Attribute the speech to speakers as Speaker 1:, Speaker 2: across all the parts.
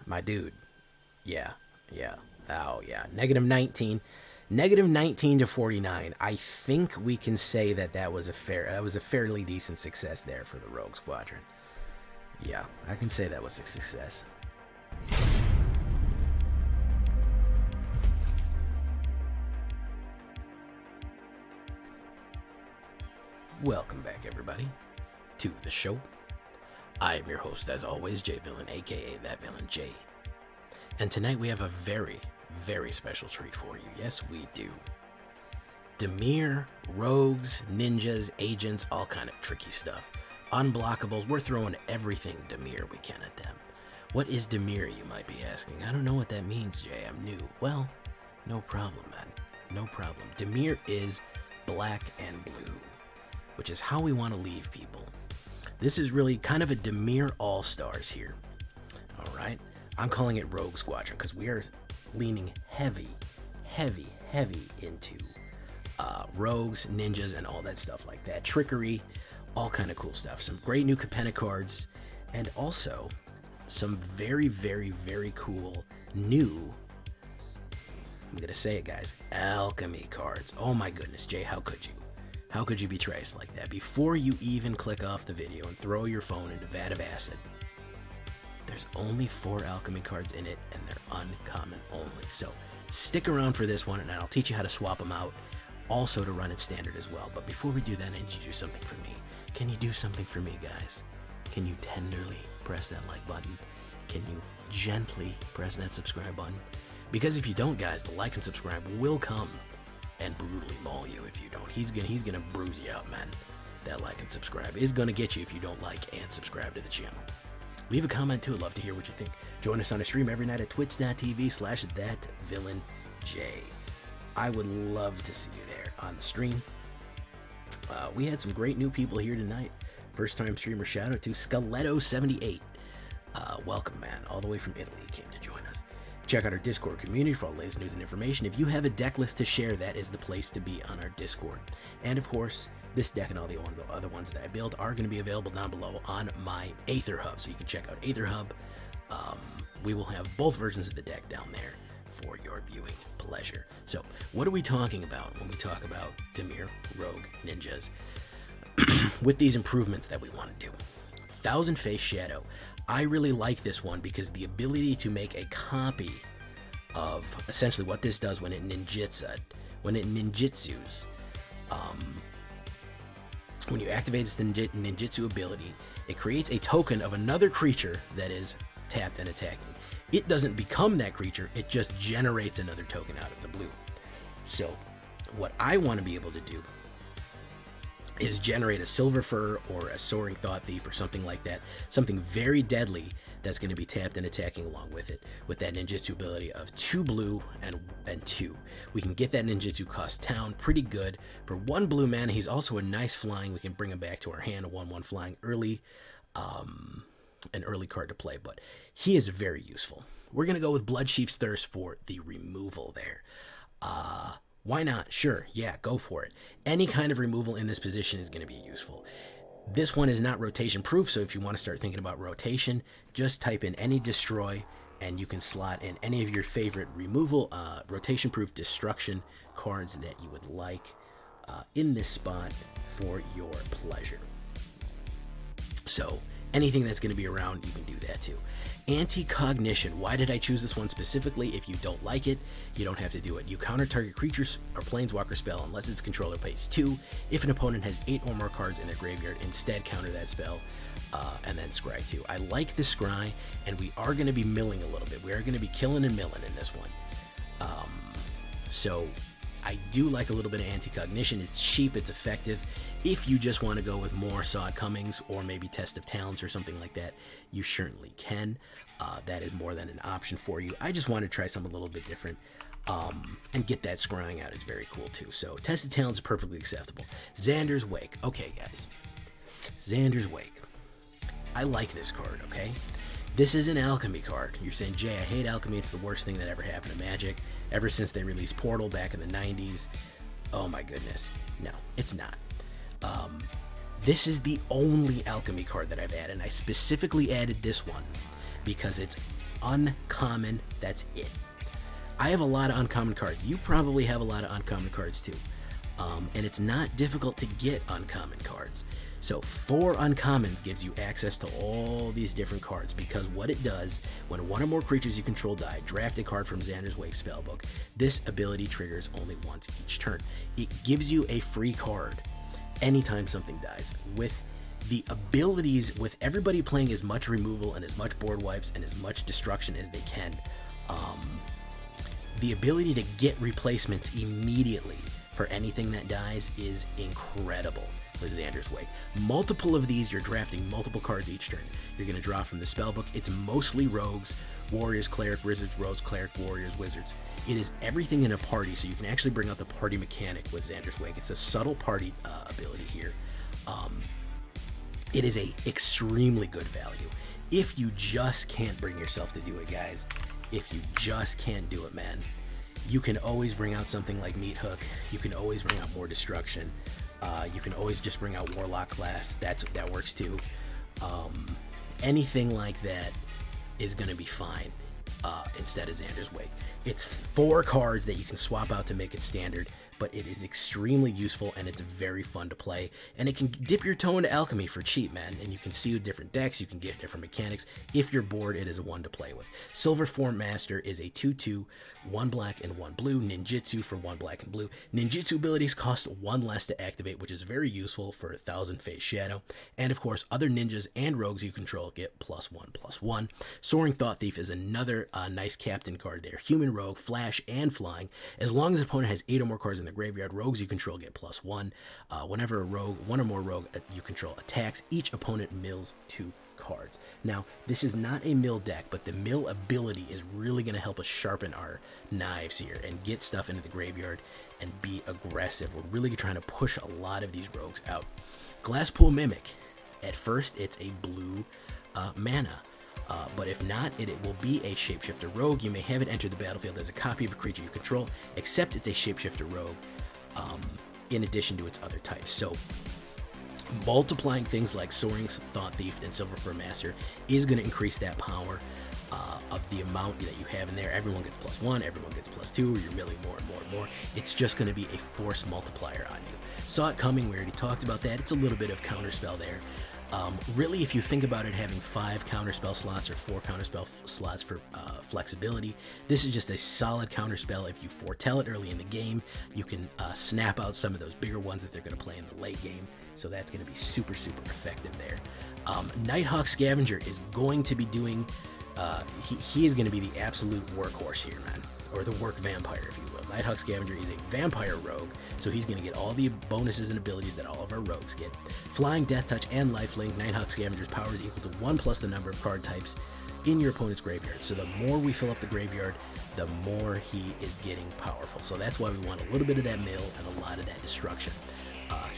Speaker 1: my dude. Yeah, yeah. Oh, yeah. -19 to 49. I think we can say that was a fairly decent success there for the Rogue Squadron. Yeah, I can say that was a success. Welcome back, everybody, to the show. I am your host, as always, J Villain, aka That Villain J. And tonight we have a very, very special treat for you. Yes, we do. Dimir, rogues, ninjas, agents, all kind of tricky stuff. Unblockables, we're throwing everything Dimir we can at them. What is Dimir, you might be asking? I don't know what that means, Jay. I'm new. Well, no problem, man. No problem. Dimir is black and blue, which is how we want to leave people. This is really kind of a Dimir All-Stars here. All right? I'm calling it Rogue Squadron because we are leaning heavy into rogues, ninjas, and all that stuff like that. Trickery, all kind of cool stuff. Some great new Capenna cards, and also some very, very, very cool new, I'm going to say it, guys, alchemy cards. Oh my goodness, Jay, how could you? How could you betray us like that? Before you even click off the video and throw your phone into a vat of acid, there's only 4 alchemy cards in it, and they're uncommon only. So stick around for this one, and I'll teach you how to swap them out, also to run it standard as well. But before we do that, I need you to do something for me. Can you do something for me, guys? Can you tenderly press that like button? Can you gently press that subscribe button? Because if you don't, guys, the like and subscribe will come and brutally maul you if you don't. He's gonna bruise you out, man. That like and subscribe is gonna get you if you don't like and subscribe to the channel. Leave a comment too. I'd love to hear what you think. Join us on a stream every night at twitch.tv/thatvillainj. I would love to see you there on the stream. We had some great new people here tonight. First time streamer shout out to Skeletto78. Welcome, man. All the way from Italy came to join us. Check out our Discord community for all the latest news and information. If you have a deck list to share, that is the place to be on our Discord. And of course, this deck and all the other ones that I build are going to be available down below on my Aether Hub. So you can check out Aether Hub. We will have both versions of the deck down there for your viewing pleasure. So what are we talking about when we talk about Dimir, Rogue, Ninjas? With these improvements that we want to do. Thousand Face Shadow. I really like this one because the ability to make a copy of essentially what this does when it ninjutsus, when you activate this ninjutsu ability, it creates a token of another creature that is tapped and attacking. It doesn't become that creature, it just generates another token out of the blue. So what I want to be able to do is generate a Silver Fur or a Soaring Thought Thief or something like that. Something very deadly that's going to be tapped and attacking along with it, with that ninjutsu ability of 2 blue and 2. We can get that ninjutsu cost down pretty good. For 1 blue mana, he's also a nice flying. We can bring him back to our hand, a 1/1 flying early, an early card to play, but he is very useful. We're going to go with Bloodchief's Thirst for the removal there. Why not? Sure, yeah, go for it. Any kind of removal in this position is going to be useful. This one is not rotation proof, so if you want to start thinking about rotation, just type in any destroy, and you can slot in any of your favorite removal, rotation proof destruction cards that you would like in this spot for your pleasure. So anything that's going to be around, you can do that too. Anti-Cognition. Why did I choose this one specifically? If you don't like it, you don't have to do it. You counter target creatures or planeswalker spell unless its controller pays 2. If an opponent has 8 or more cards in their graveyard, instead counter that spell and then scry 2. I like the scry, and we are going to be milling a little bit. We are going to be killing and milling in this one. So I do like a little bit of Anti-Cognition. It's cheap, it's effective. If you just want to go with more Saw It Comings or maybe Test of Talents or something like that, you certainly can. That is more than an option for you. I just want to try something a little bit different and get that scrying out. It's very cool too. So Test of Talents is perfectly acceptable. Xander's Wake. Okay, guys. Xander's Wake. I like this card, okay? This is an alchemy card. You're saying, Jay, I hate alchemy. It's the worst thing that ever happened to Magic. Ever since they released Portal back in the 90s. Oh my goodness. No, it's not. This is the only alchemy card that I've added, and I specifically added this one because it's uncommon. That's it. I have a lot of uncommon cards. You probably have a lot of uncommon cards too. And it's not difficult to get uncommon cards. So 4 uncommons gives you access to all these different cards, because what it does, when one or more creatures you control die, draft a card from Xander's Wake spellbook. This ability triggers only once each turn. It gives you a free card anytime something dies. With the abilities, with everybody playing as much removal and as much board wipes and as much destruction as they can, the ability to get replacements immediately for anything that dies is incredible with Xander's Wake. Multiple of these, you're drafting multiple cards each turn. You're going to draw from the spellbook. It's mostly rogues, warriors, cleric, wizards, rogues, cleric, warriors, wizards. It is everything in a party, so you can actually bring out the party mechanic with Xander's Wake. It's a subtle party ability here. It is a extremely good value. If you just can't bring yourself to do it, guys, if you just can't do it, man, you can always bring out something like Meat Hook. You can always bring out more destruction. You can always just bring out Warlock class. That works too. Anything like that is going to be fine instead of Xander's Wake. It's 4 cards that you can swap out to make it standard, but it is extremely useful and it's very fun to play. And it can dip your toe into alchemy for cheap, man. And you can see different decks, you can get different mechanics. If you're bored, it is one to play with. Silver Form Master is a 2/2, 1 black and 1 blue, ninjutsu for 1 black and blue. Ninjutsu abilities cost 1 less to activate, which is very useful for 1,000 Phase Shadow. And of course, other ninjas and rogues you control get +1/+1. Soaring Thought Thief is another nice captain card there. Human rogue, flash, and flying. As long as the opponent has 8 or more cards in the graveyard, rogues you control get +1. Whenever a rogue, 1 or more rogue you control attacks, each opponent mills 2 cards. Now, this is not a mill deck, but the mill ability is really going to help us sharpen our knives here and get stuff into the graveyard and be aggressive. We're really trying to push a lot of these rogues out. Glasspool Mimic. At first, it's a blue mana. But if not, it will be a shapeshifter rogue. You may have it enter the battlefield as a copy of a creature you control, except it's a shapeshifter rogue in addition to its other types. So multiplying things like Soaring Thought Thief and Silver Fur Master is going to increase that power of the amount that you have in there. Everyone gets +1, everyone gets +2, or you're milling more and more and more. It's just going to be a force multiplier on you. Saw it coming, we already talked about that. It's a little bit of counterspell there. Really, if you think about it having 5 counterspell slots or 4 counterspell slots for flexibility, this is just a solid counterspell. If you foretell it early in the game, you can snap out some of those bigger ones that they're going to play in the late game. So that's going to be super, super effective there. Nighthawk Scavenger is going to be doing, he is going to be the absolute workhorse here, man. Or the work vampire, if you will. Nighthawk Scavenger is a vampire rogue, so he's going to get all the bonuses and abilities that all of our rogues get. Flying, Death Touch, and Lifelink, Nighthawk Scavenger's power is equal to 1 plus the number of card types in your opponent's graveyard. So the more we fill up the graveyard, the more he is getting powerful. So that's why we want a little bit of that mill and a lot of that destruction.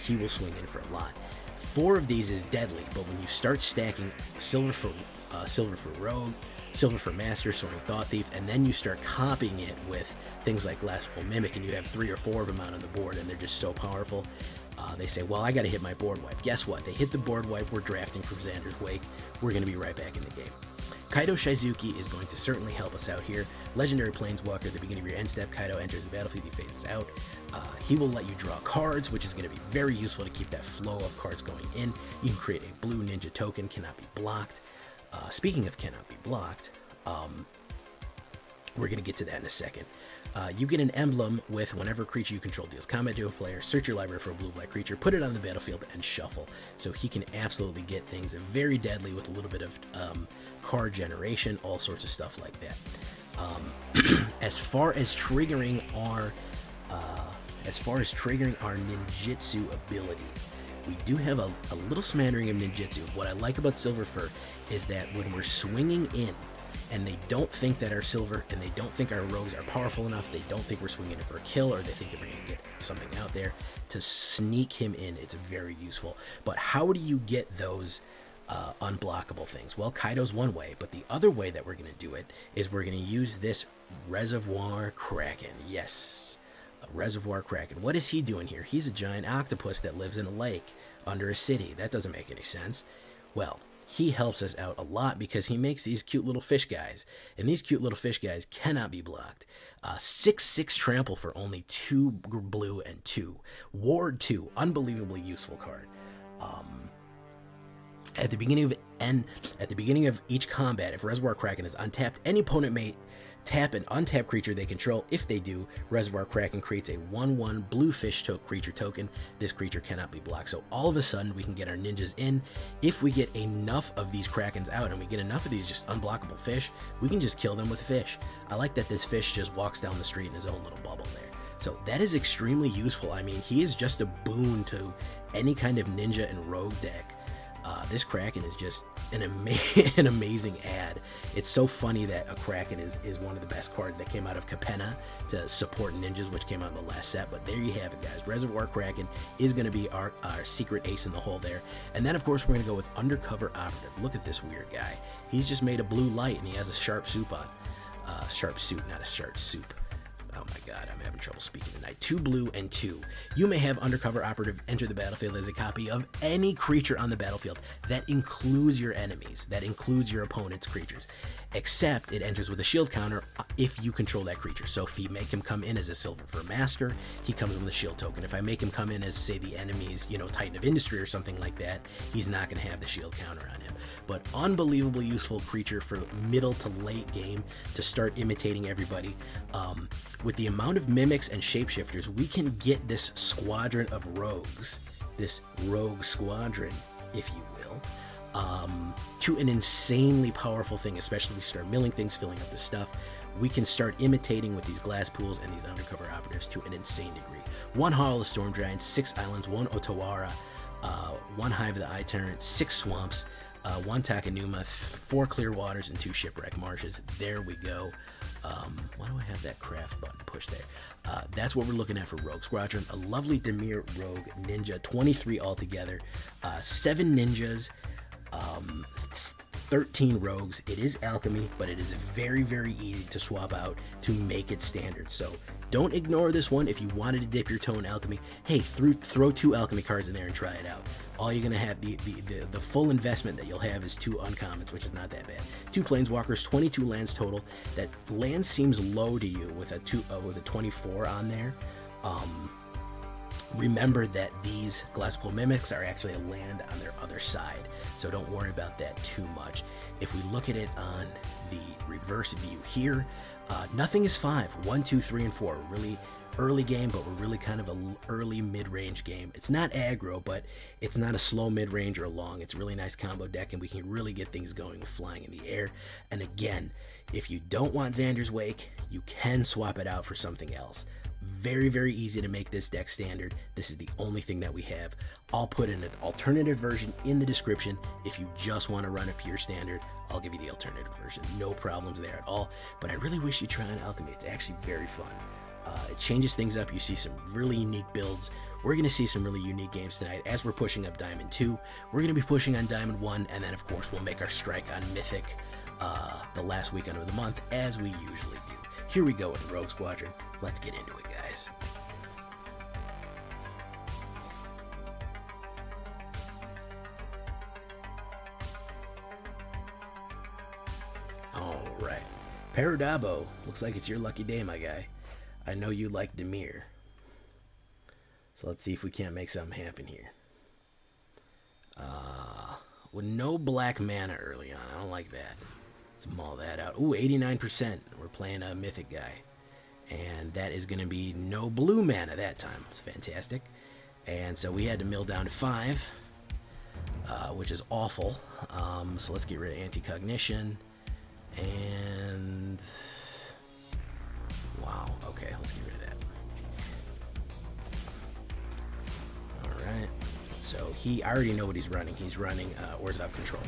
Speaker 1: He will swing in for a lot. 4 of these is deadly, but when you start stacking Silver for Rogue, Silver for Master, Soaring Thought Thief, and then you start copying it with things like Glasspool Mimic, and you have 3 or 4 of them out on the board, and they're just so powerful. They say, well, I got to hit my board wipe. Guess what? They hit the board wipe. We're drafting from Xander's Wake. We're going to be right back in the game. Kaido Shizuki is going to certainly help us out here. Legendary Planeswalker, at the beginning of your end step, Kaido enters the battlefield, he phases out. He will let you draw cards, which is going to be very useful to keep that flow of cards going in. You can create a blue ninja token, cannot be blocked. Speaking of cannot be blocked, we're going to get to that in a second. You get an emblem with whenever a creature you control deals combat to a player, search your library for a blue-black creature, put it on the battlefield, and shuffle. So he can absolutely get things very deadly with a little bit of card generation, all sorts of stuff like that. As far as triggering our ninjutsu abilities, we do have a little smattering of ninjutsu. What I like about Silver Fur is that when we're swinging in, and they don't think that our silver and they don't think our rogues are powerful enough, they don't think we're swinging in for a kill, or they think that we're going to get something out there to sneak him in, it's very useful. But how do you get those unblockable things? Well, Kaido's one way, but the other way that we're going to do it is we're going to use this Reservoir Kraken. Yes, a Reservoir Kraken. What is he doing here? He's a giant octopus that lives in a lake under a city. That doesn't make any sense. Well, he helps us out a lot because he makes these cute little fish guys. And these cute little fish guys cannot be blocked. 6/6 trample for only 2 blue and 2. Ward 2, unbelievably useful card. At the beginning of each combat, if Reservoir Kraken is untapped, any opponent may tap an untapped creature they control. If they do, Reservoir Kraken creates a 1/1 blue fish creature token. This creature cannot be blocked. So all of a sudden, we can get our ninjas in. If we get enough of these Krakens out and we get enough of these just unblockable fish, we can just kill them with fish. I like that this fish just walks down the street in his own little bubble there. So that is extremely useful. I mean, he is just a boon to any kind of ninja and rogue deck. This Kraken is just an amazing ad. It's so funny that a Kraken is one of the best cards that came out of Capenna to support ninjas, which came out in the last set. But there you have it, guys. Reservoir Kraken is going to be our secret ace in the hole there. And then, of course, we're going to go with Undercover Operative. Look at this weird guy. He's just made a blue light, and he has a sharp soup on. Sharp suit, not a sharp soup. Oh my god, I'm having trouble speaking tonight. 2 blue and 2. You may have Undercover Operative enter the battlefield as a copy of any creature on the battlefield. That includes your enemies. That includes your opponent's creatures. Except it enters with a shield counter if you control that creature. So if you make him come in as a Silver Fur Master, he comes with a shield token. If I make him come in as, say, the enemy's, Titan of Industry or something like that, he's not going to have the shield counter on him. But unbelievably useful creature for middle to late game to start imitating everybody. With the amount of mimics and shapeshifters, we can get this squadron of rogues, this rogue squadron, if you will, to an insanely powerful thing, especially if we start milling things, filling up the stuff. We can start imitating with these glass pools and these Undercover Operatives to an insane degree. 1 Hall of Storm Giants, 6 Islands, 1 Otawara, 1 Hive of the Eye Tyrant, 6 Swamps, 1 Takanuma, 4 Clear Waters, and 2 Shipwreck Marshes. There we go. Why do I have that craft button pushed there? That's what we're looking at for Rogue Squadron. A lovely Dimir Rogue Ninja, 23 altogether, 7 ninjas, 13 rogues. It is alchemy, but it is very, very easy to swap out to make it standard. So don't ignore this one. If you wanted to dip your toe in alchemy, hey, throw 2 alchemy cards in there and try it out. All you're gonna have, the full investment that you'll have is 2 uncommons, which is not that bad. 2 planeswalkers, 22 lands total. That land seems low to you with a 24 on there. Remember that these Glasspool Mimics are actually a land on their other side, so don't worry about that too much. If we look at it on the reverse view here, nothing is 5. 1, 2, 3, and 4. Really early game, but we're really kind of an early mid-range game. It's not aggro, but it's not a slow mid-range or long. It's a really nice combo deck, and we can really get things going with flying in the air. And again, if you don't want Xander's Wake, you can swap it out for something else. Very, very easy to make this deck standard. This is the only thing that we have. I'll put in an alternative version in the description. If you just want to run a pure standard, I'll give you the alternative version. No problems there at all. But I really wish you try on Alchemy. It's actually very fun. It changes things up. You see some really unique builds. We're going to see some really unique games tonight as we're pushing up Diamond 2. We're going to be pushing on Diamond 1, and then, of course, we'll make our strike on Mythic the last weekend of the month, as we usually do. Here we go with Rogue Squadron. Let's get into it, guys. All right. Paradabo, looks like it's your lucky day, my guy. I know you like Dimir. So let's see if we can't make something happen here. With no black mana early on. I don't like that. Let's maul that out. Ooh, 89%. We're playing a Mythic guy. And that is going to be no blue mana that time. It's fantastic. And so we had to mill down to 5. Which is awful. So let's get rid of Anti-Cognition. And... wow, okay, let's get rid of that. Alright, so I already know what he's running. He's running Orzhov Control.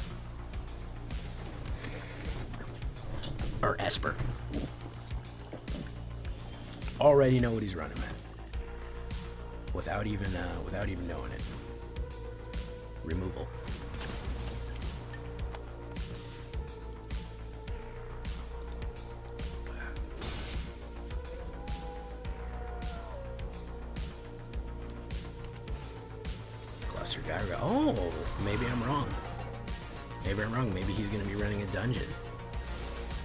Speaker 1: Or Esper. Already know what he's running, man. Without even knowing it. Removal. Cluster Gyro. Oh, maybe I'm wrong. Maybe I'm wrong. Maybe he's going to be running a dungeon.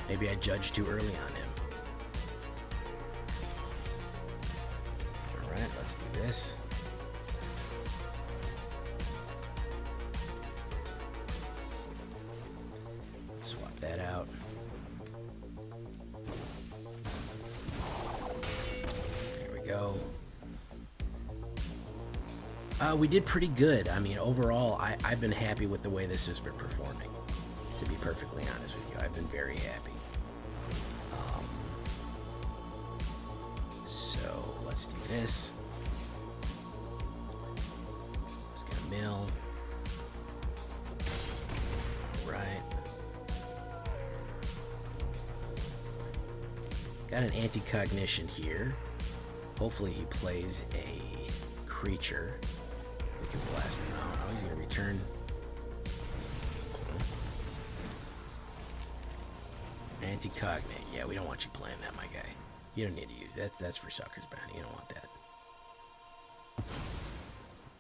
Speaker 1: Maybe I judged too early on him. Alright, let's do this. Swap that out. There we go. We did pretty good. I mean, overall, I've been happy with the way this has been performing. To be perfectly honest with you, I've been very happy. So let's do this. Just gonna mill. Right. Got an anti-cognition here. Hopefully he plays a creature. We can blast him out. Oh, he's gonna return. Anti-cognate. Yeah, we don't want you playing that, my guy. You don't need to use that. That's for suckers, Bounty. You don't want that.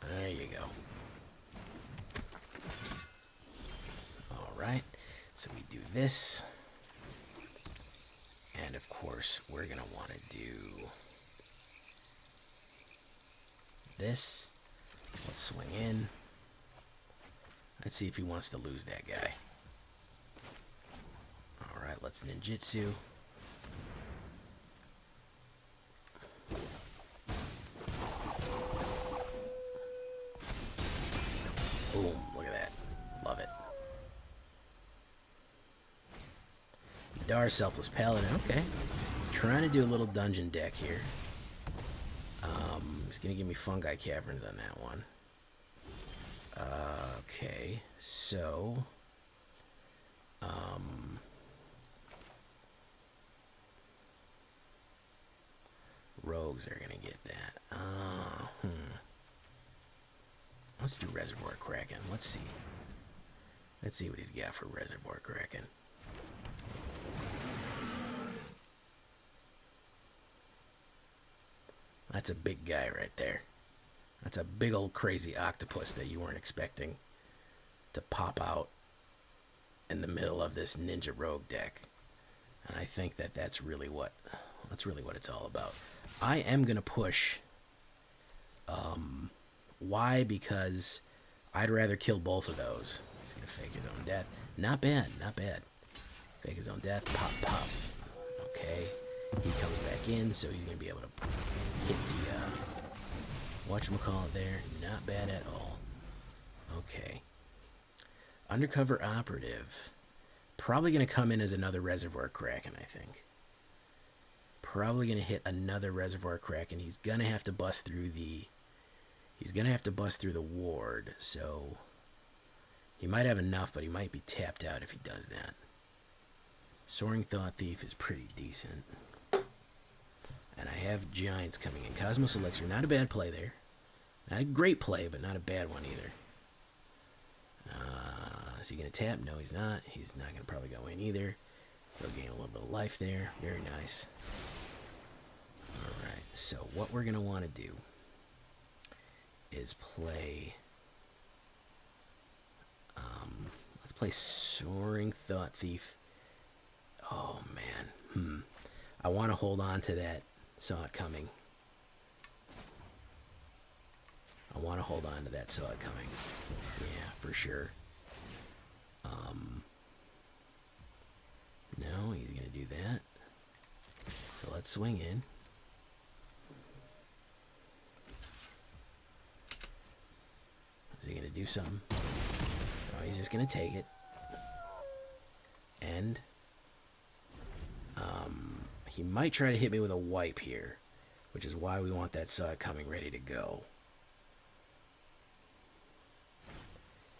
Speaker 1: There you go. Alright. So we do this. And of course, we're going to want to do this. Let's swing in. Let's see if he wants to lose that guy. Alright, let's ninjutsu. Boom, look at that. Love it. Dar Selfless Paladin, okay. Trying to do a little dungeon deck here. He's gonna give me Fungi Caverns on that one. Okay, so rogues are gonna get that. Let's do Reservoir Kraken. Let's see. Let's see what he's got for Reservoir Kraken. That's a big guy right there. That's a big old crazy octopus that you weren't expecting to pop out in the middle of this Ninja Rogue deck. And I think that that's really what it's all about. I am gonna push. Why? Because I'd rather kill both of those. He's gonna fake his own death. Not bad, not bad. Fake his own death. Pop, pop. Okay. He comes back in, so he's gonna be able to hit the whatchamacallit there. Not bad at all. Okay. Undercover Operative. Probably gonna come in as another Reservoir Kraken, I think. Probably gonna hit another Reservoir Kraken. He's gonna have to bust through the ward, so he might have enough, but he might be tapped out if he does that. Soaring Thought Thief is pretty decent. And I have Giants coming in. Cosmos Elixir, not a bad play there. Not a great play, but not a bad one either. Is he going to tap? No, he's not. He's not going to probably go in either. He'll gain a little bit of life there. Very nice. Alright, so what we're going to want to do is play... let's play Soaring Thought Thief. Oh, man. I want to hold on to that. Saw it coming. I want to hold on to that. Saw it coming. Yeah, for sure. No, he's going to do that. So let's swing in. Is he going to do something? No, he's just going to take it. And he might try to hit me with a wipe here, which is why we want that Saw It Coming ready to go.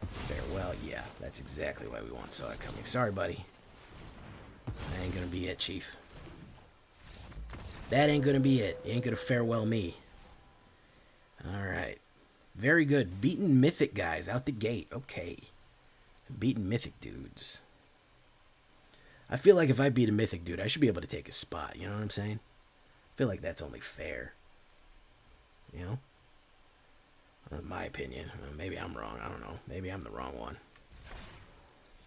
Speaker 1: Farewell, yeah, that's exactly why we want Saw It Coming. Sorry, buddy. That ain't gonna be it, Chief. That ain't gonna be it. You ain't gonna farewell me. Alright. Very good. Beating Mythic guys out the gate. Okay. Beating Mythic dudes. I feel like if I beat a Mythic dude, I should be able to take his spot. You know what I'm saying? I feel like that's only fair. You know? In my opinion. Maybe I'm wrong. I don't know. Maybe I'm the wrong one.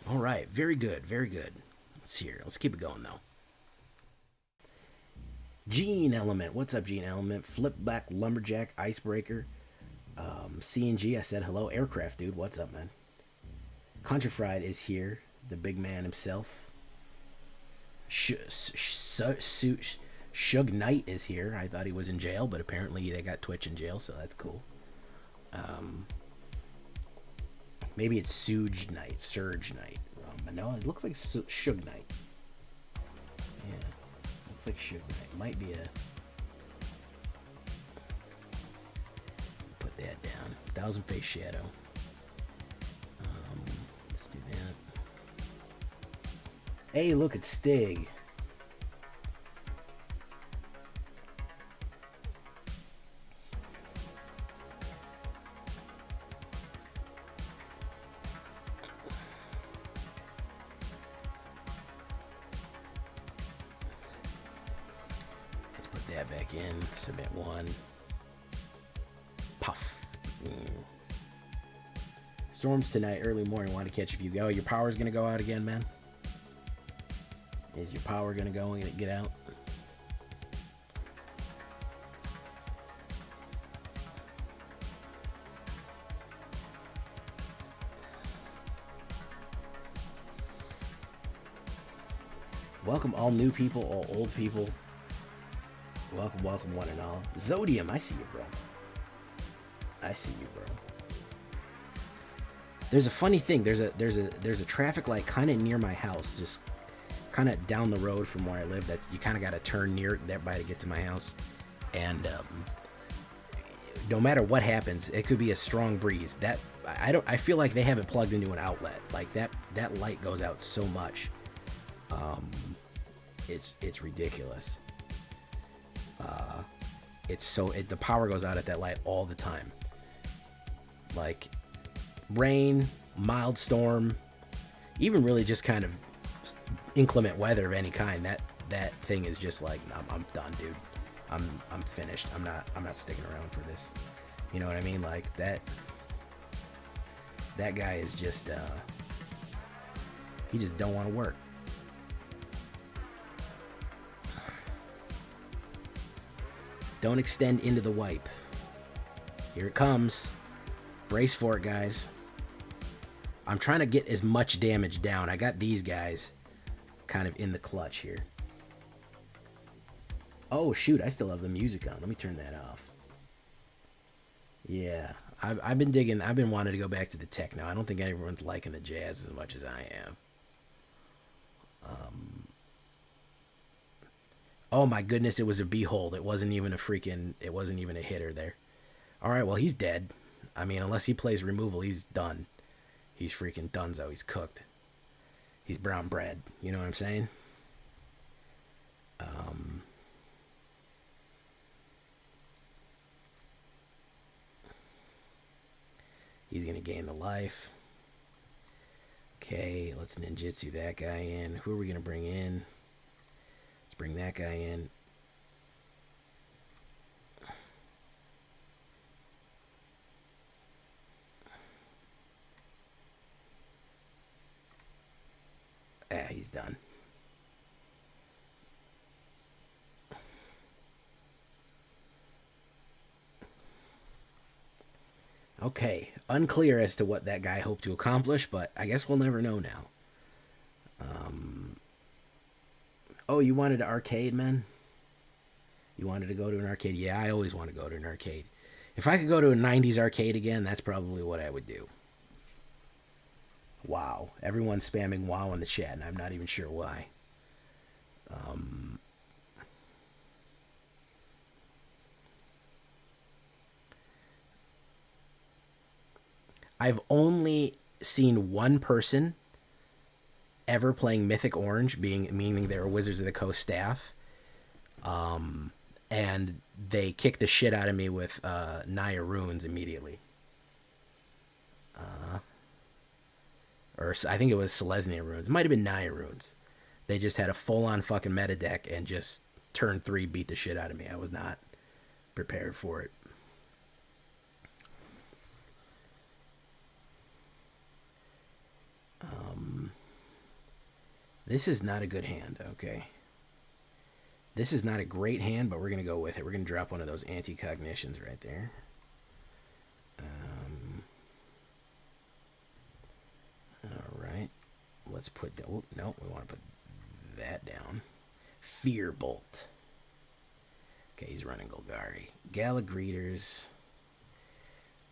Speaker 1: All right, very good, very good. Let's see here. Let's keep it going though. Gene Element, what's up, Gene Element? Flipback Lumberjack Icebreaker. CNG, I said hello. Aircraft dude, what's up, man? Country Fried is here, the big man himself. Suge Knight is here. I thought he was in jail, but apparently they got Twitch in jail, so that's cool. Maybe it's Suge Knight, Surge Knight. But no, it looks like Suge Knight. Yeah, looks like Suge Knight. Might be a. Put that down. Thousand Face Shadow. Let's do that. Hey, look, it's Stig. Let's put that back in. Submit one. Puff. Storms tonight, early morning. Want to catch if you go. Your power's gonna go out again, man. Is your power gonna go and get out? Welcome all new people, all old people. Welcome, welcome one and all. Zodium, I see you, bro. I see you, bro. There's a funny thing. There's a traffic light kind of near my house, just kind of down the road from where I live. That's you kind of got to turn near that by to get to my house. And no matter what happens, it could be a strong breeze. That I feel like they haven't plugged into an outlet. Like that light goes out so much. It's ridiculous. The power goes out at that light all the time. Like rain, mild storm, even really just kind of inclement weather of any kind. That thing is just like I'm done, dude. I'm finished. I'm not sticking around for this. You know what I mean? Like that guy is just he just don't want to work. Don't extend into the wipe. Here it comes. Brace for it, guys. I'm trying to get as much damage down. I got these guys kind of in the clutch here. Oh, shoot. I still have the music on. Let me turn that off. Yeah. I've been digging. I've been wanting to go back to the techno. I don't think everyone's liking the jazz as much as I am. Oh my goodness, it was a behold. It wasn't even a hitter there. All right, well, he's dead. I mean, unless he plays removal, he's done. He's freaking donezo. He's cooked. He's brown bread. You know what I'm saying? He's going to gain the life. Okay, let's ninjutsu that guy in. Who are we going to bring in? Let's bring that guy in. He's done. Okay, unclear as to what that guy hoped to accomplish, but I guess we'll never know now. Oh, you wanted an arcade, man? You wanted to go to an arcade? Yeah, I always want to go to an arcade. If I could go to a 90s arcade again, that's probably what I would do. Wow. Everyone's spamming wow in the chat, and I'm not even sure why. I've only seen one person ever playing Mythic Orange, meaning they were Wizards of the Coast staff. And they kicked the shit out of me with Naya Runes immediately. Or I think it was Selesnya Runes. It might have been Naya Runes. They just had a full-on fucking meta deck and just turn 3 beat the shit out of me. I was not prepared for it. This is not a good hand, okay? This is not a great hand, but we're going to go with it. We're going to drop one of those anti-cognitions right there. All right. Let's put that. Oh, no, we want to put that down. Fear Bolt. Okay, he's running Golgari. Galagreeters.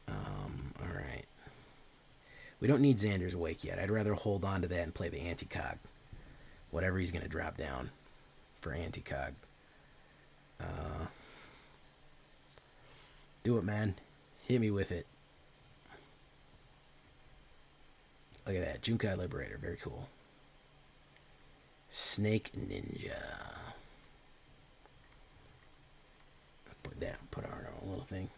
Speaker 1: All right. We don't need Xander's Wake yet. I'd rather hold on to that and play the anti-cog. Whatever he's going to drop down for anti-cog. Do it, man. Hit me with it. Look at that. Junkai Liberator. Very cool. Snake Ninja. Put our own little thing.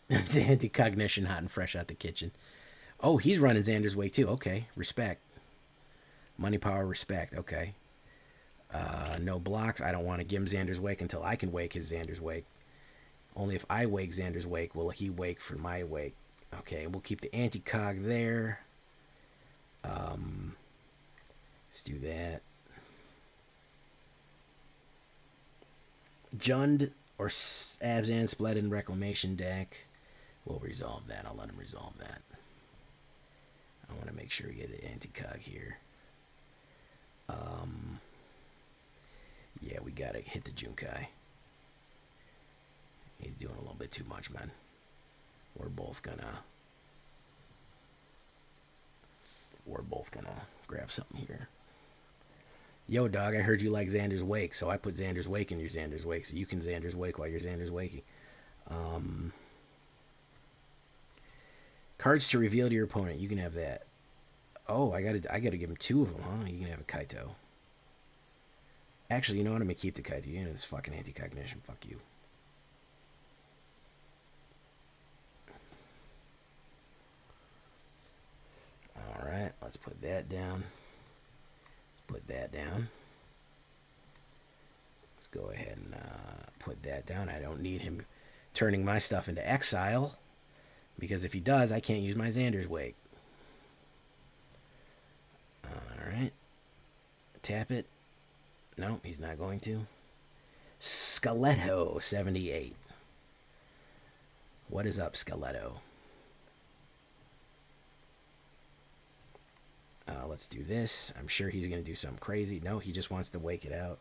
Speaker 1: It's anti-cognition, hot and fresh out the kitchen. Oh, he's running Xander's Wake too. Okay, respect. Money, power, respect. Okay. No blocks. I don't want to give him Xander's Wake until I can wake his Xander's Wake. Only if I wake Xander's Wake will he wake for my wake. Okay, we'll keep the anti-cog there. Let's do that. Jund or Abzan Splendid Reclamation deck. We'll resolve that. I'll let him resolve that. I want to make sure we get the anti-cog here. Yeah, we got to hit the Junkai. He's doing a little bit too much, man. We're both gonna grab something here. Yo, dog, I heard you like Xander's Wake, so I put Xander's Wake in your Xander's Wake, so you can Xander's Wake while you're Xander's Waking. Cards to reveal to your opponent. You can have that. Oh, I gotta give him two of them, huh? You can have a Kaito. Actually, you know what? I'm gonna keep the Kaito. You know this fucking anti-cognition. Fuck you. Alright, let's put that down. Put that down. Let's go ahead and put that down. I don't need him turning my stuff into exile, because if he does, I can't use my Xander's Wake. Alright. Tap it. No, he's not going to. Skeleto 78. What is up, Skeleto? Let's do this. I'm sure he's going to do something crazy. No, he just wants to wake it out.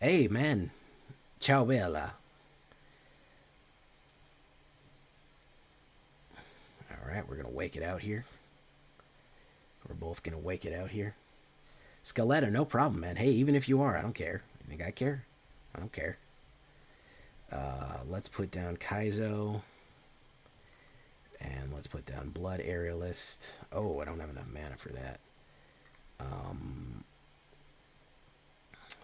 Speaker 1: Hey, man. Ciao, bella. Alright, we're going to wake it out here. We're both going to wake it out here. Skeleto, no problem, man. Hey, even if you are, I don't care. You think I care? I don't care. Let's put down Kaizo. And let's put down Blood Aerialist. Oh, I don't have enough mana for that.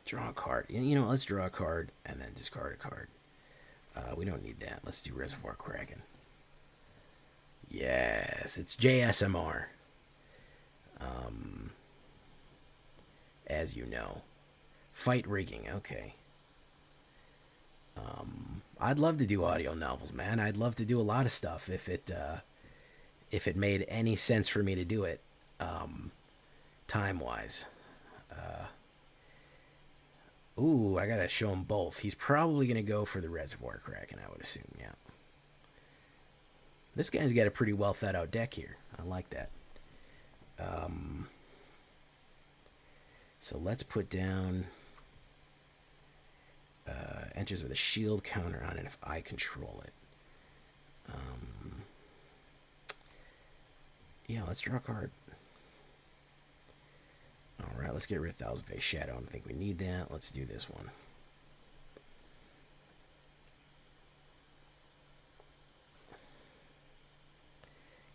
Speaker 1: Draw a card. You know, let's draw a card and then discard a card. We don't need that. Let's do Reservoir Kraken. Yes, it's JSMR. As you know. Fight rigging, okay. I'd love to do audio novels, man. I'd love to do a lot of stuff if it made any sense for me to do it, time-wise. Ooh, I gotta show him both. He's probably gonna go for the Reservoir Kraken, I would assume, yeah. This guy's got a pretty well thought out deck here. I like that. So let's put down... enters with a shield counter on it if I control it. Yeah, let's draw a card. Alright, let's get rid of Thousand Face Shadow. I don't think we need that. Let's do this one.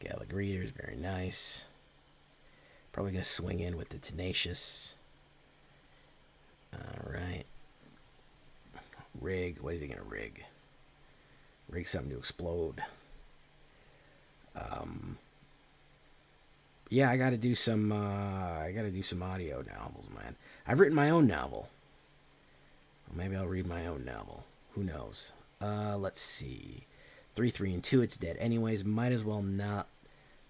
Speaker 1: Galagreeters, very nice. Probably going to swing in with the Tenacious. Alright. Rig. What is he going to rig? Rig something to explode. Yeah, I got to do some audio novels, man. I've written my own novel. Well, maybe I'll read my own novel. Who knows? Let's see. 3, 3, and 2. It's dead anyways. Might as well not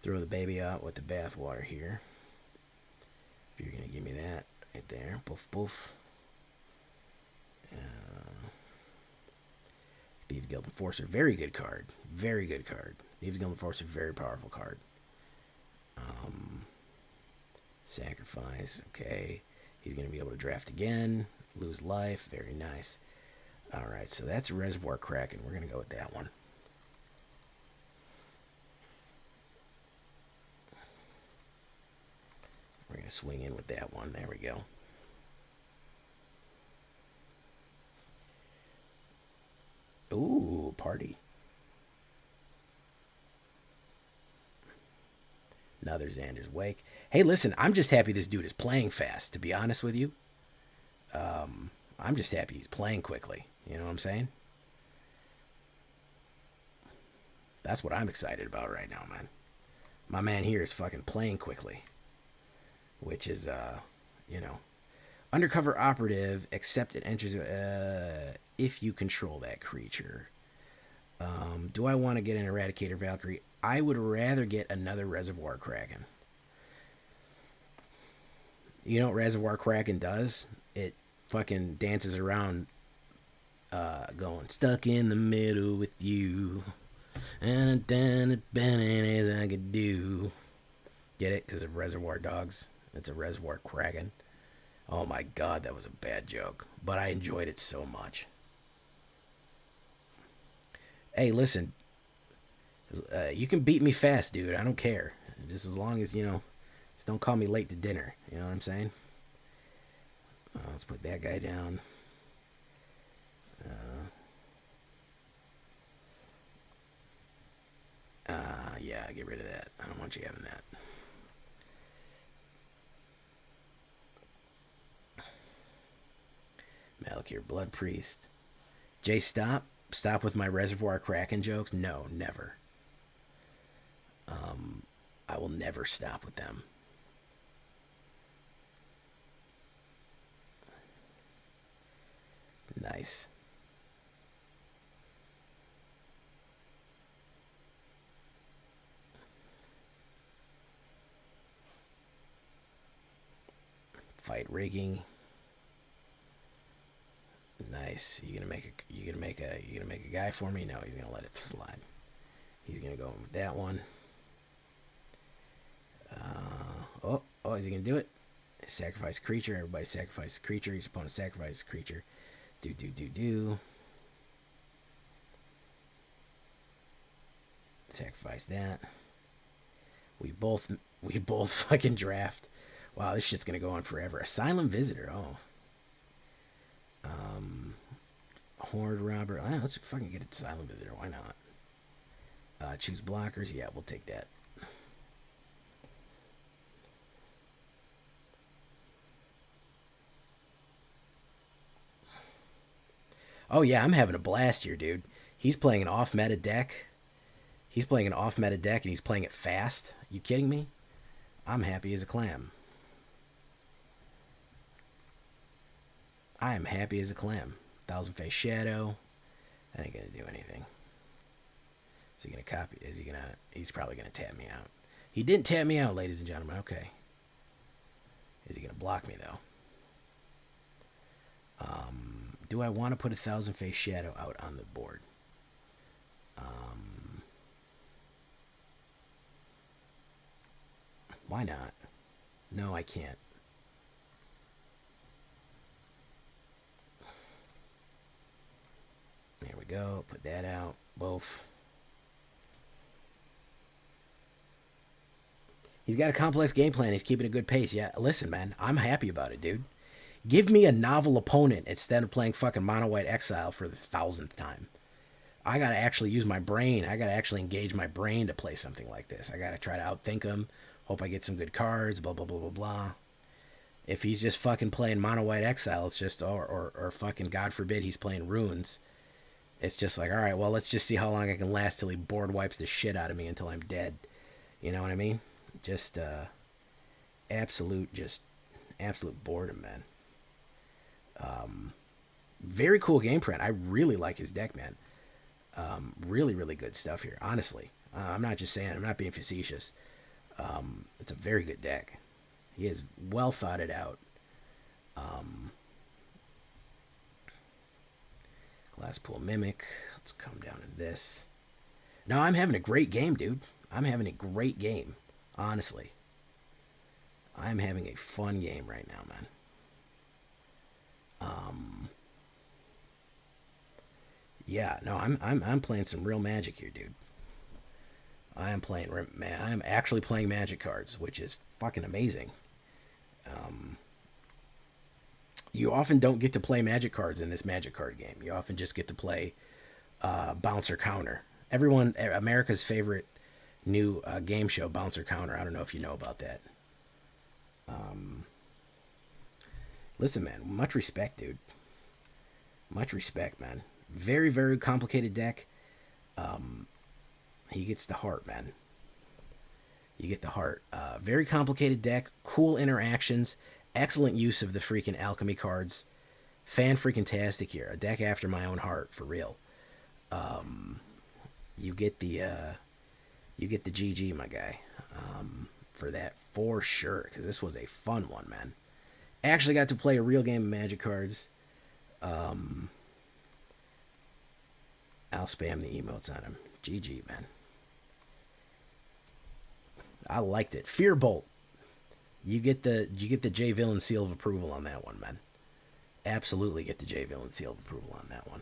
Speaker 1: Throw the baby out with the bathwater here. If you're going to give me that right there. Boof, boof. Thieves Guild Enforcer. Very good card. Very good card. Thieves Guild Enforcer. Very powerful card. Sacrifice. Okay. He's going to be able to draft again. Lose life. Very nice. Alright, so that's Reservoir Kraken. We're going to go with that one. We're going to swing in with that one. There we go. Ooh, party. Another Xander's Wake. Hey, listen, I'm just happy this dude is playing fast, to be honest with you. I'm just happy he's playing quickly. You know what I'm saying? That's what I'm excited about right now, man. My man here is fucking playing quickly. Which is, you know, undercover operative, except it enters if you control that creature. Do I want to get an Eradicator Valkyrie? I would rather get another Reservoir Kraken. You know what Reservoir Kraken does? It fucking dances around going, stuck in the middle with you. And I've done it better as I could do. Get it? Because of Reservoir Dogs. It's a Reservoir Kraken. Oh my god, that was a bad joke. But I enjoyed it so much. Hey, listen. You can beat me fast, dude. I don't care. Just as long as, you know, just don't call me late to dinner. You know what I'm saying? Let's put that guy down. Yeah, get rid of that. I don't want you having that. Malakir Blood Priest. Jay, stop. Stop with my Reservoir Kraken jokes. No, never. I will never stop with them. Nice. Fight rigging. Nice. You gonna make a guy for me? No, he's gonna let it slide. He's gonna go with that one. Oh, is he gonna do it? Sacrifice creature. Everybody sacrifice a creature. His opponent sacrifices a creature. Do. Sacrifice that. We both fucking draft. Wow, this shit's gonna go on forever. A Silent Visitor. Oh. Horde Robber. Let's fucking get a Silent Visitor. Why not? Choose blockers. Yeah, we'll take that. Oh yeah, I'm having a blast here, dude. He's playing an off-meta deck. He's playing an off-meta deck and he's playing it fast. You kidding me? I'm happy as a clam. I am happy as a clam. Thousand Face Shadow. That ain't gonna do anything. Is he gonna copy? Is he gonna? He's probably gonna tap me out. He didn't tap me out, ladies and gentlemen. Okay. Is he gonna block me though? Do I want to put a Thousand Face Shadow out on the board? Why not? No, I can't. There we go. Put that out. Both. He's got a complex game plan. He's keeping a good pace. Yeah, listen, man. I'm happy about it, dude. Give me a novel opponent instead of playing fucking Mono White Exile for the 1000th time. I gotta actually use my brain. I gotta actually engage my brain to play something like this. I gotta try to outthink him. Hope I get some good cards. Blah, blah, blah, blah, blah. If he's just fucking playing Mono White Exile, it's just, or fucking, God forbid, he's playing Runes. It's just like, alright, well, let's just see how long I can last till he board wipes the shit out of me until I'm dead. You know what I mean? Just, absolute boredom, man. Very cool game print. I really like his deck, man. Really, really good stuff here. Honestly, I'm not just saying. I'm not being facetious. It's a very good deck. He is well thought it out. Glasspool Mimic. Let's come down as this. No, I'm having a great game, dude. I'm having a great game. Honestly. I'm having a fun game right now, man. Yeah, no, I'm playing some real Magic here, dude. I'm actually playing Magic cards, which is fucking amazing. You often don't get to play Magic cards in this Magic card game. You often just get to play Bouncer Counter. America's favorite new game show, Bouncer Counter. I don't know if you know about that. Listen, man, much respect, dude. Much respect, man. Very, very complicated deck. He gets the heart, man. You get the heart. Very complicated deck. Cool interactions. Excellent use of the freaking alchemy cards. Fan-freaking-tastic here. A deck after my own heart, for real. You get the GG, my guy, for that, for sure, because this was a fun one, man. Actually got to play a real game of Magic cards. I'll spam the emotes on him. GG, man. I liked it. Fearbolt. You get the J Villain seal of approval on that one, man. Absolutely get the J Villain seal of approval on that one.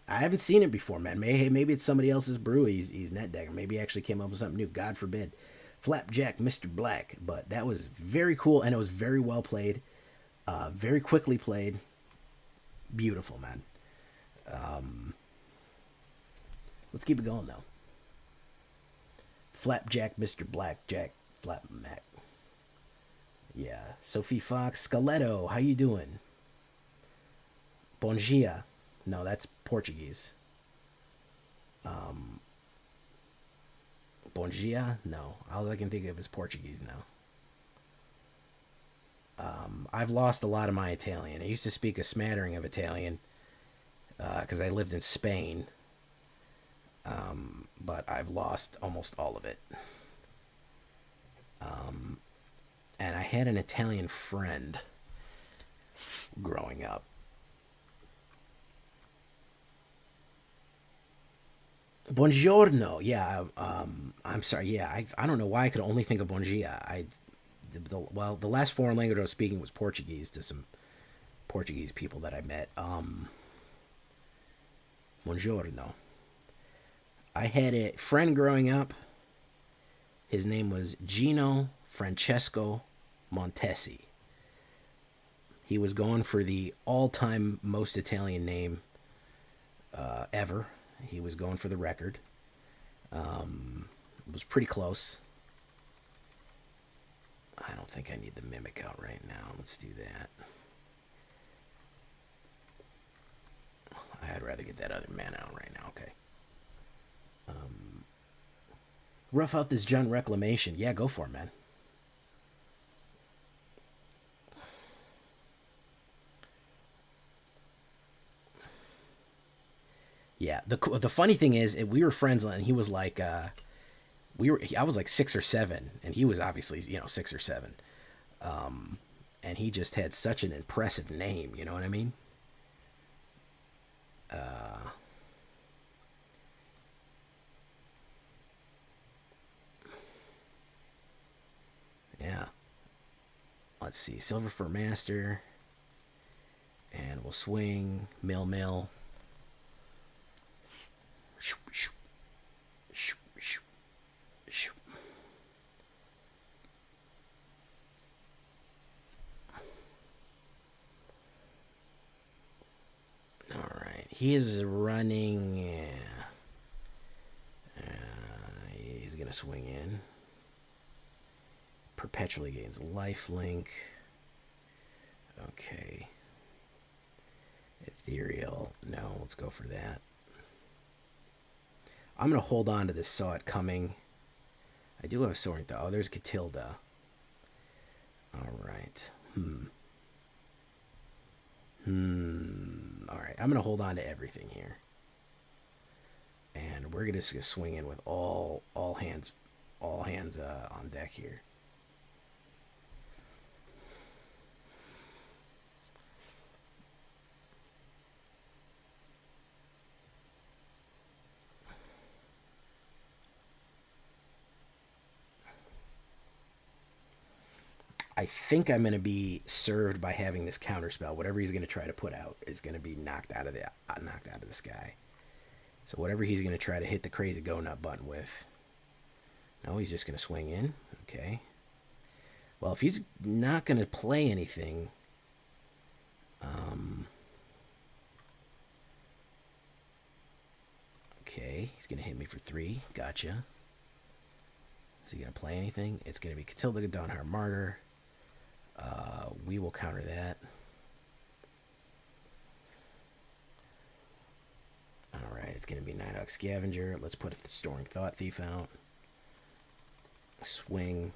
Speaker 1: I haven't seen it before, man. Maybe it's somebody else's brew. He's net deck, or maybe he actually came up with something new. God forbid. Flapjack, Mr. Black. But that was very cool, and it was very well played. Very quickly played. Beautiful, man. Let's keep it going, though. Flapjack, Mr. Blackjack, Flapmac. Yeah. Sophie Fox, Skeletto, how you doing? Bom dia. No, that's Portuguese. Bom dia? No. All I can think of is Portuguese now. I've lost a lot of my Italian. I used to speak a smattering of Italian because I lived in Spain. But I've lost almost all of it. And I had an Italian friend growing up. Buongiorno. Yeah, I'm sorry. Yeah, I don't know why I could only think of bon dia. The last foreign language I was speaking was Portuguese to some Portuguese people that I met. Buongiorno. I had a friend growing up. His name was Gino Francesco Montesi. He was going for the all-time most Italian name ever. He was going for the record. It was pretty close. I don't think I need the Mimic out right now. Let's do that. I'd rather get that other mana out right now. Okay. Rough out this Jund Reclamation. Yeah, go for it, man. Yeah, the funny thing is, we were friends, and he was like, I was like 6 or 7, and he was obviously 6 or 7, and he just had such an impressive name. You know what I mean? Yeah. Let's see, Silver Fur Master, and we'll swing mill. All right, he is running. He's gonna swing in. Perpetually gains lifelink. Okay. Ethereal. No, let's go for that. I'm going to hold on to this Saw It Coming. I do have a Soaring Thought. Oh, there's Catilda. Alright. Alright, I'm going to hold on to everything here. And we're just gonna swing in with all hands on deck here. I think I'm going to be served by having this counterspell. Whatever he's going to try to put out is going to be knocked out of the sky. So whatever he's going to try to hit the crazy go nut button with. No, he's just going to swing in. Okay. Well, if he's not going to play anything, okay, he's going to hit me for 3. Gotcha. Is he going to play anything? It's going to be Catilda Dawnhart Martyr. We will counter that. Alright, it's going to be Nighthawk Scavenger. Let's put the Storing Thought Thief out. Swing.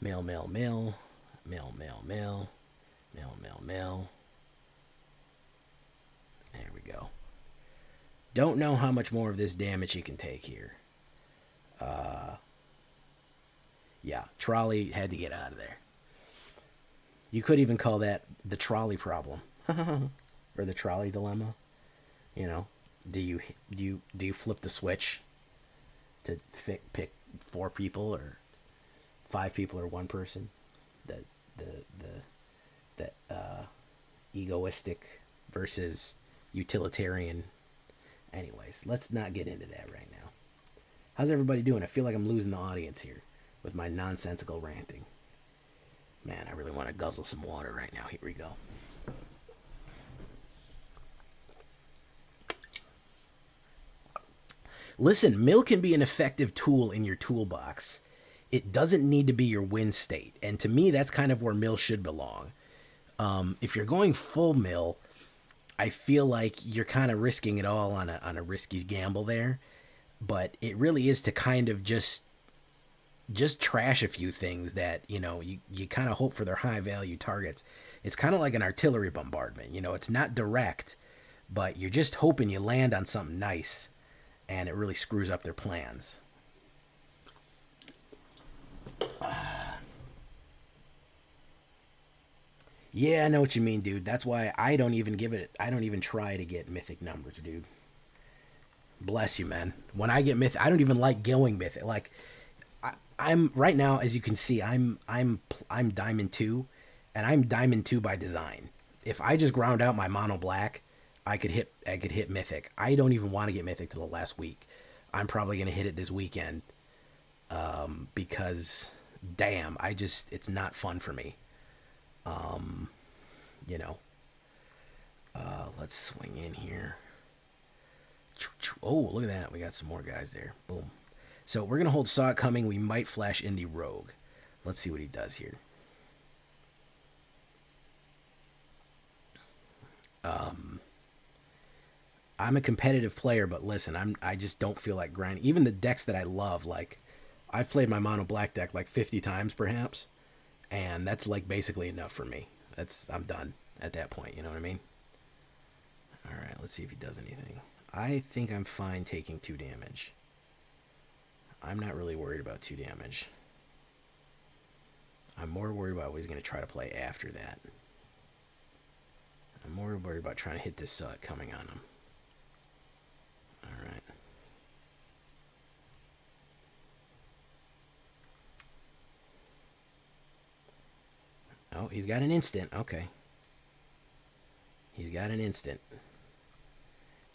Speaker 1: Mail, mail, mail. Mail, mail, mail. Mail, mail, mail. There we go. Don't know how much more of this damage he can take here. Yeah, Trolley had to get out of there. You could even call that the trolley problem. Or the trolley dilemma. You know, do you flip the switch to pick 4 people or 5 people or 1 person? That egoistic versus utilitarian. Anyways, let's not get into that right now. How's everybody doing? I feel like I'm losing the audience here with my nonsensical ranting. Man, I really want to guzzle some water right now. Here we go. Listen, mill can be an effective tool in your toolbox. It doesn't need to be your win state. And to me, that's kind of where mill should belong. If you're going full mill, I feel like you're kind of risking it all on a risky gamble there. But it really is to kind of just trash a few things that, you know, you kind of hope for their high value targets. It's kind of like an artillery bombardment. You know, it's not direct, but you're just hoping you land on something nice, and it really screws up their plans. Yeah, I know what you mean, dude. That's why I don't even try to get mythic numbers, dude. Bless you, man. When I get mythic, I don't even like going mythic. Like, I'm right now, as you can see, I'm Diamond 2, and I'm Diamond 2 by design. If I just ground out my mono black, I could hit mythic. I don't even want to get mythic till the last week. I'm probably gonna hit it this weekend, because damn, it's not fun for me. You know. Let's swing in here. Oh, look at that. We got some more guys there. Boom. So we're going to hold Saw It Coming. We might flash in the Rogue. Let's see what he does here. I'm a competitive player, but listen, I just don't feel like grinding. Even the decks that I love, like, I've played my mono black deck like 50 times perhaps, and that's like basically enough for me. I'm done at that point, you know what I mean? All right, let's see if he does anything. I think I'm fine taking 2 damage. I'm not really worried about 2 damage. I'm more worried about what he's going to try to play after that. I'm more worried about trying to hit this coming on him. Alright. Oh, he's got an instant. Okay. He's got an instant.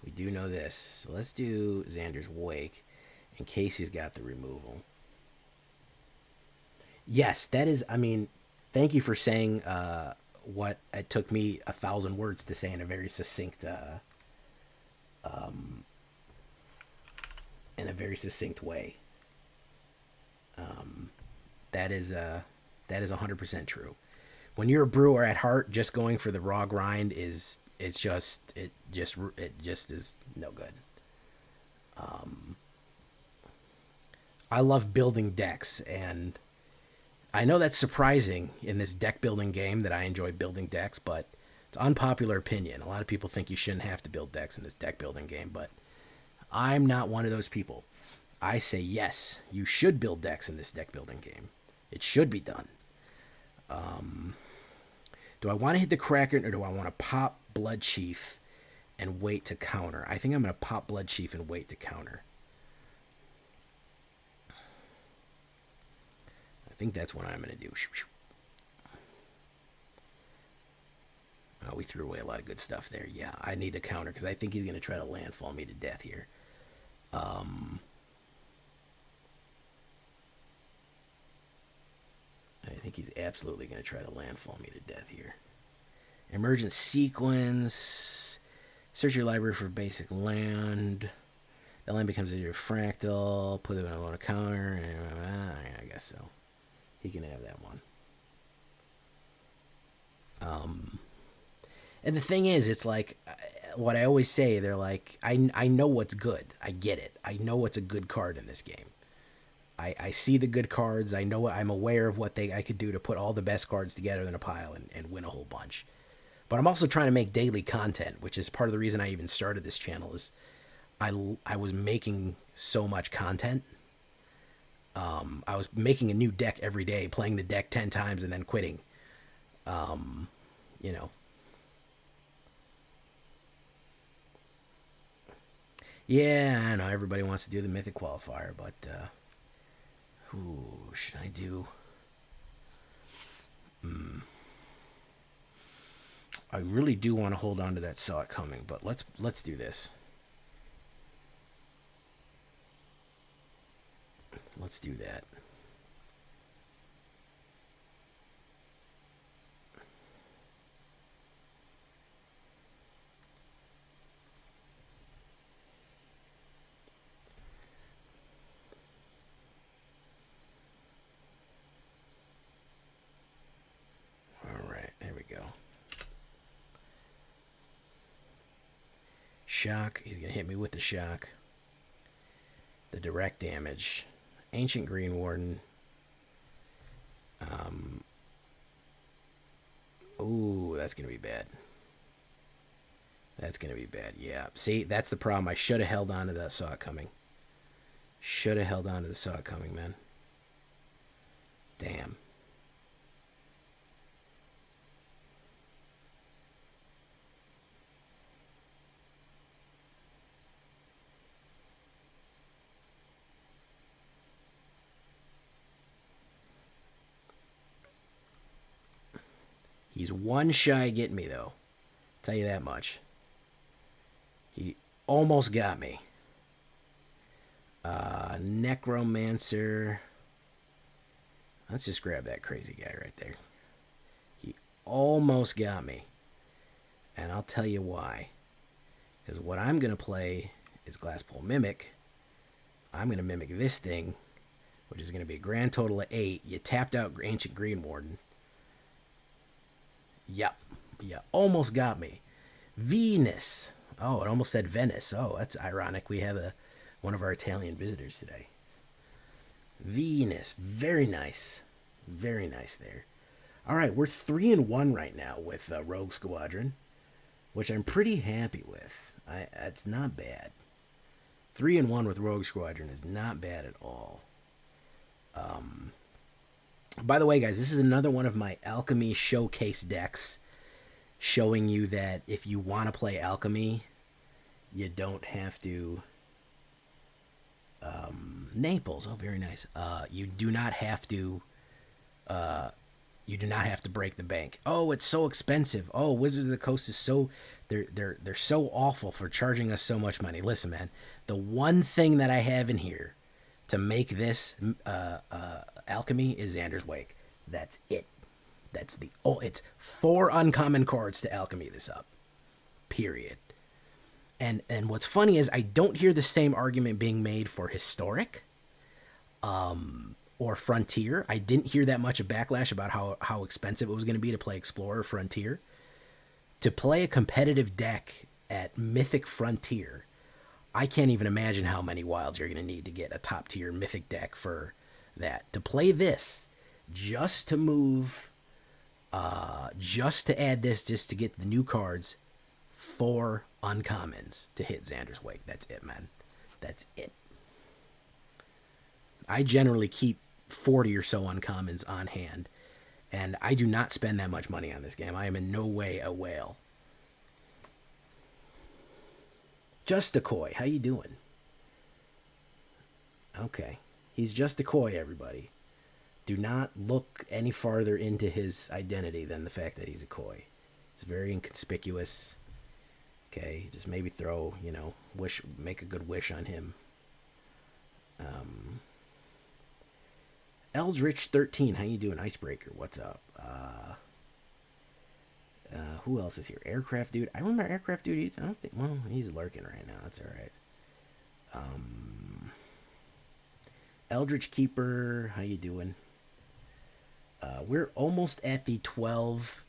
Speaker 1: We do know this. So let's do Xander's Wake in case he's got the removal. Yes, that is, I mean, thank you for saying what it took me 1,000 words to say in a very succinct way. That is 100% true. When you're a brewer at heart, just going for the raw grind is just is no good. I love building decks, and I know that's surprising in this deck building game that I enjoy building decks, but It's unpopular opinion. A lot of people think you shouldn't have to build decks in this deck building game, but I'm not one of those people. I say yes, you should build decks in this deck building game. It should be done. Do I want to hit the Kraken or do I want to pop Blood Chief and wait to counter? I think I'm going to pop Blood Chief and wait to counter. I think that's what I'm going to do. Oh, we threw away a lot of good stuff there. Yeah, I need to counter because I think he's going to try to landfall me to death here. I think he's absolutely going to try to landfall me to death here. Emergent Sequence. Search your library for basic land. The land becomes a fractal. Put it on a counter. I guess so. He can have that one. And the thing is, it's like what I always say. They're like, I know what's good. I get it. I know what's a good card in this game. I see the good cards. I know I'm aware of what I could do to put all the best cards together in a pile and win a whole bunch. But I'm also trying to make daily content, which is part of the reason I even started this channel. Is I was making so much content. I was making a new deck every day, playing the deck 10 times and then quitting. You know. Yeah, I know everybody wants to do the Mythic Qualifier, but who should I do? I really do want to hold on to that Saw It Coming, but let's do this. Let's do that. All right, there we go. Shock. He's going to hit me with the shock. The direct damage. Ancient Green Warden. Ooh, that's going to be bad. That's going to be bad. Yeah. See, that's the problem. I should have held on to that Saw It Coming. Should have held on to the Saw It Coming, man. Damn. He's one shy of getting me, though. Tell you that much. He almost got me. Necromancer. Let's just grab that crazy guy right there. He almost got me. And I'll tell you why. Because what I'm going to play is Glasspool Mimic. I'm going to mimic this thing, which is going to be a grand total of 8. You tapped out Ancient Green Warden. Yep. Yeah, almost got me. Venus. Oh, it almost said Venice. Oh, that's ironic. We have one of our Italian visitors today. Venus. Very nice. Very nice there. All right, we're 3-1 right now with Rogue Squadron, which I'm pretty happy with. It's not bad. 3-1 with Rogue Squadron is not bad at all. By the way, guys, this is another one of my Alchemy showcase decks, showing you that if you want to play Alchemy, you don't have to... Naples, oh, very nice. You do not have to... you do not have to break the bank. Oh, it's so expensive. Oh, Wizards of the Coast is so... They're so awful for charging us so much money. Listen, man, the one thing that I have in here to make this Alchemy is Xander's Wake. That's it. That's the... Oh, it's 4 uncommon cards to Alchemy this up. Period. And what's funny is I don't hear the same argument being made for Historic or Frontier. I didn't hear that much of backlash about how expensive it was going to be to play Explorer Frontier. To play a competitive deck at Mythic Frontier, I can't even imagine how many wilds you're going to need to get a top-tier Mythic deck for that. To play this, just to move Just to add this, just to get the new cards, 4 uncommons to hit Xander's Wake. That's it, man. That's it. I generally keep 40 or so uncommons on hand, and I do not spend that much money on this game. I am in no way a whale. Just a Koi, how you doing? Okay. He's just a Koi, everybody. Do not look any farther into his identity than the fact that he's a Koi. It's very inconspicuous. Okay, just maybe throw, make a good wish on him. Eldritch 13, how you doing? Icebreaker, what's up? Who else is here? Aircraft Dude. I remember Aircraft Dude. I don't think. Well, he's lurking right now. That's all right. Eldritch Keeper. How you doing? We're almost at the 12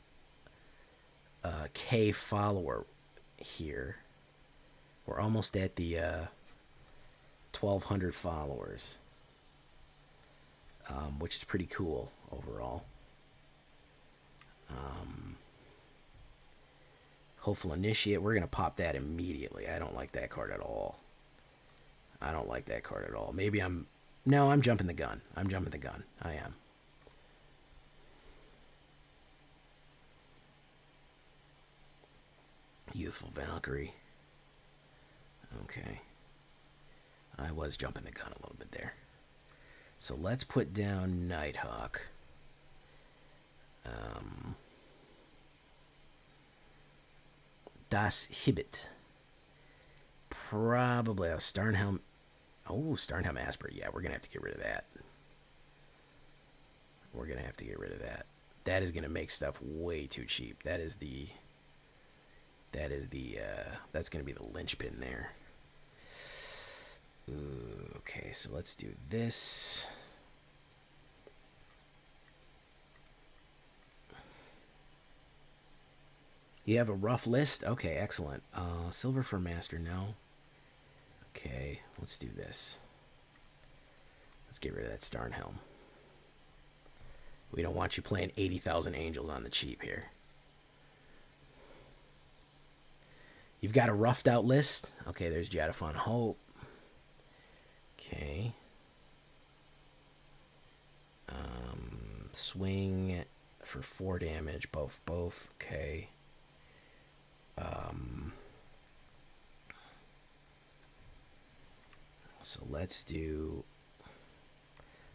Speaker 1: K follower here. We're almost at the 1,200 followers, which is pretty cool overall. Hopeful Initiate, we're going to pop that immediately. I don't like that card at all. Maybe I'm jumping the gun. I am. Youthful Valkyrie. Okay. I was jumping the gun a little bit there. So let's put down Nighthawk. Das Hibbit. Probably. Starnhelm. Oh, Starnhelm Asper. Yeah, we're going to have to get rid of that. That is going to make stuff way too cheap. That's going to be the linchpin there. Ooh, okay, so let's do this. You have a rough list? Okay, excellent. Silver for Master, no. Okay, let's do this. Let's get rid of that Starnhelm. We don't want you playing 80,000 Angels on the cheap here. You've got a roughed out list. Okay, there's Jadafon Hope. Okay. Swing for 4 damage, both. Okay. So let's do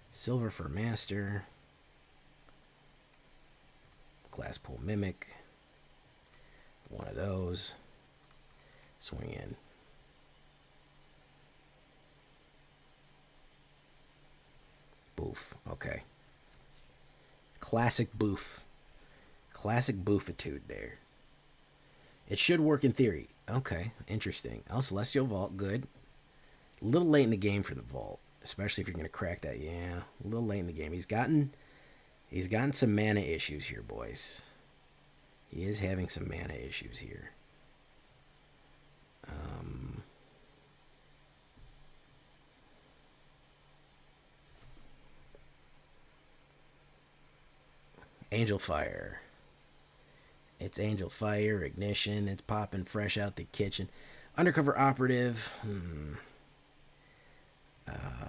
Speaker 1: Silver for Master, Glasspool Mimic, one of those, swing in. Boof, okay. Classic boof. Classic boofitude there. It should work in theory. Okay, interesting. El Celestial Vault, good. A little late in the game for the Vault, especially if you're going to crack that. Yeah, a little late in the game. He's gotten some mana issues here, boys. He is having some mana issues here. Angel Fire. It's Angel Fire, Ignition. It's popping fresh out the kitchen. Undercover Operative.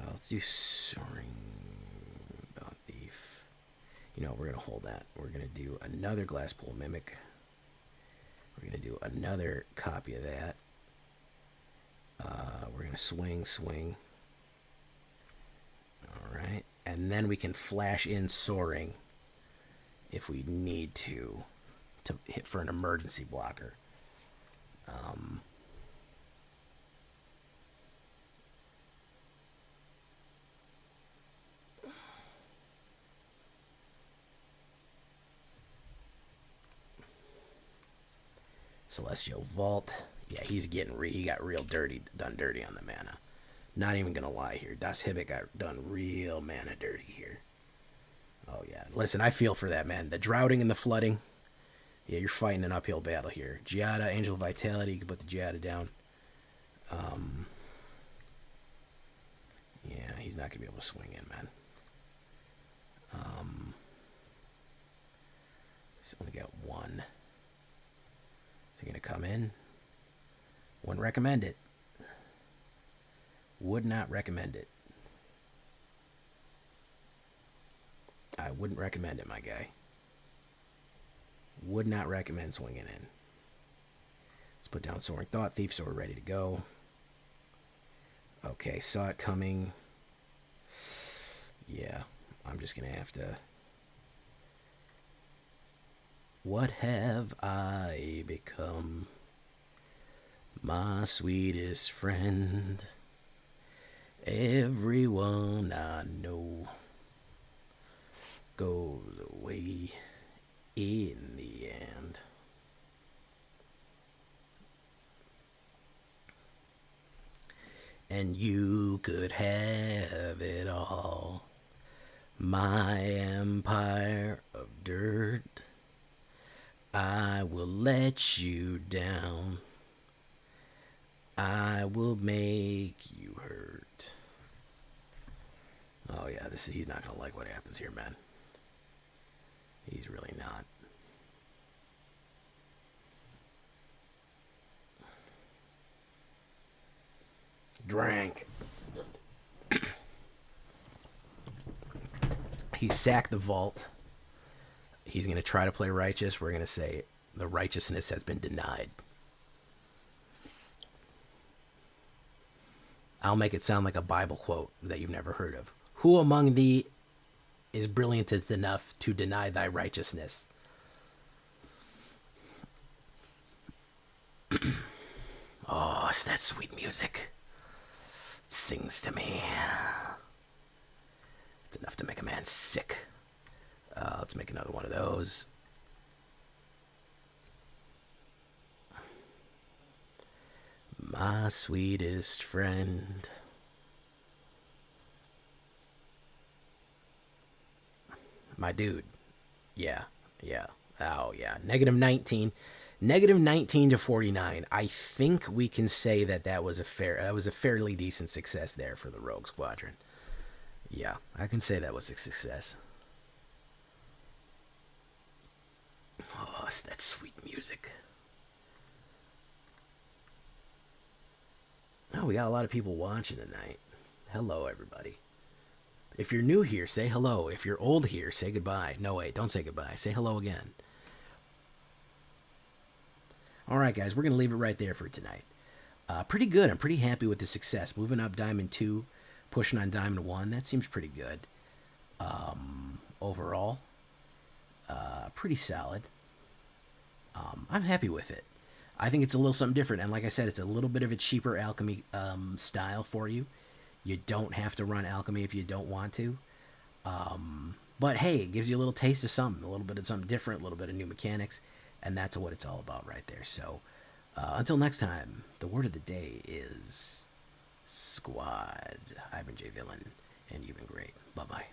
Speaker 1: Let's do Soaring Bound Thief. We're going to hold that. We're going to do another Glasspool Mimic. We're going to do another copy of that. We're going to swing. Alright. And then we can flash in Soaring if we need to hit for an emergency blocker. Celestial Vault. Yeah, he got real done dirty on the mana. Not even gonna lie here. Das Hibbit got done real mana dirty here. Oh yeah. Listen, I feel for that, man. The droughting and the flooding. Yeah, you're fighting an uphill battle here. Giada, Angel of Vitality, you can put the Giada down. Yeah, he's not gonna be able to swing in, man. He's only got one. Is he going to come in? Wouldn't recommend it. Would not recommend it. I wouldn't recommend it, my guy. Would not recommend swinging in. Let's put down Soaring Thought Thief so we're ready to go. Okay, saw it coming. Yeah, I'm just going to have to... What have I become? My sweetest friend. Everyone I know goes away in the end. And you could have it all. My empire of dirt. I will let you down. I will make you hurt. Oh yeah, he's not gonna like what happens here, man. He's really not. Drank. He sacked the vault. He's going to try to play righteous. We're going to say the righteousness has been denied. I'll make it sound like a Bible quote that you've never heard of. Who among thee is brilliant enough to deny thy righteousness? Oh, it's that sweet music. It sings to me. It's enough to make a man sick. Let's make another one of those. My sweetest friend. My dude. Yeah. Oh, yeah. Negative 19 to 49. I think we can say that was a fairly decent success there for the Rogue Squadron. Yeah, I can say that was a success. Oh, it's that sweet music. Oh, we got a lot of people watching tonight. Hello, everybody. If you're new here, say hello. If you're old here, say goodbye. No, wait, don't say goodbye. Say hello again. All right, guys, we're going to leave it right there for tonight. Pretty good. I'm pretty happy with the success. Moving up Diamond 2, pushing on Diamond 1. That seems pretty good. Overall, pretty solid. I'm happy with it. I think it's a little something different. And like I said, it's a little bit of a cheaper alchemy style for you. You don't have to run alchemy if you don't want to. But hey, it gives you a little taste of something, a little bit of something different, a little bit of new mechanics. And that's what it's all about right there. So until next time, the word of the day is squad. I've been Jay Villain, and you've been great. Bye-bye.